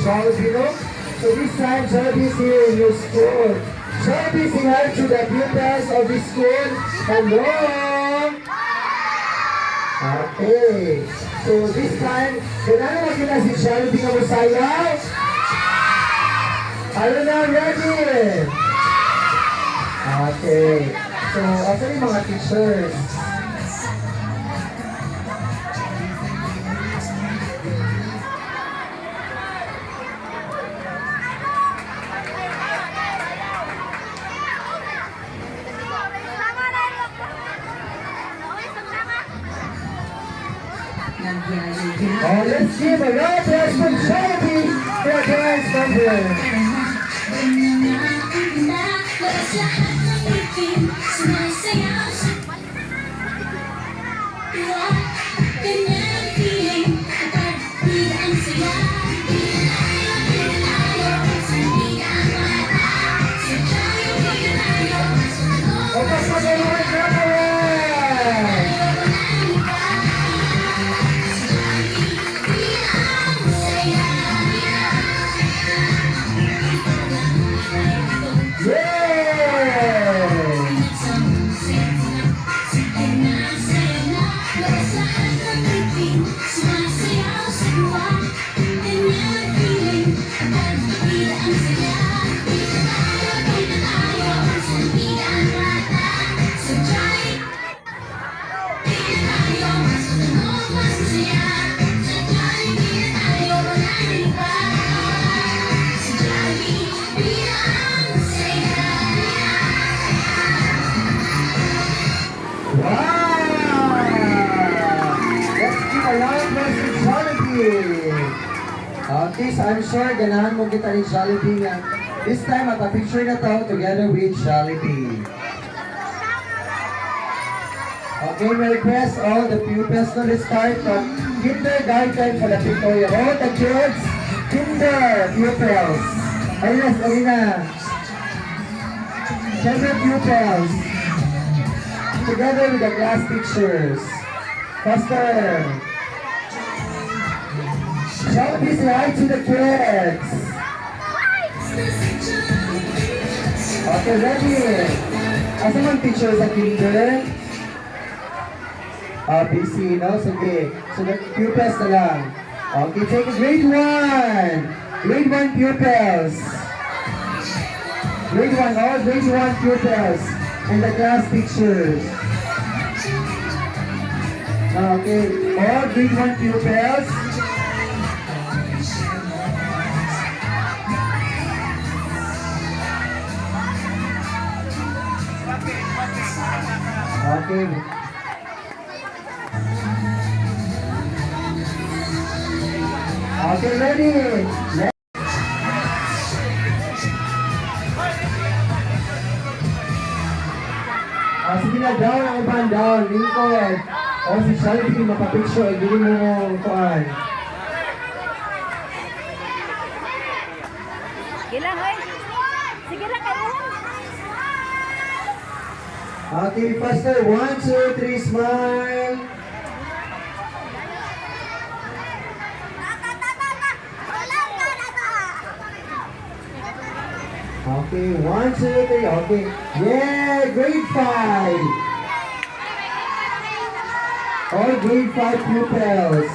Jollibee, no? So this time, Jollibee is here in your school. Jollibee, say hi to the pupils of this school. Hello! Okay. So this time, kailangan makita si Jollibee na masayaw. Are you now ready? Okay. So, asan yung mga teachers? Oh, let's give a round of applause for Jollibee for a dance number. Okay, so I'm sure ganahan mo kita ni Jollibee nga. This time, picture na to together with Jollibee. Okay, may request all the pupils to start from kindergarten for the Victoria. All the kids, kinder pupils. Ayun na. Kinder pupils. Together with the class teachers. Faster. Jollibee, say hi to the kids. Okay, ready? Asa man teacher sa kinder? Busy, no? Sige. So, the pupils na lang. Okay, take grade 1. Grade 1 pupils. Grade 1, all grade 1 pupils. And the class teachers. Okay, all grade 1 pupils. Okay. Okay, ready? Sige na, down ang iban, down. Lingkod. Si Jollibee, mapapicture. Gili mo yung kuhan. Gilang, oy. Sige lang kayo. Okay, faster. 1, 2, 3, smile. Okay, 1, 2, 3. Okay. Yeah, grade 5. All grade 5 pupils.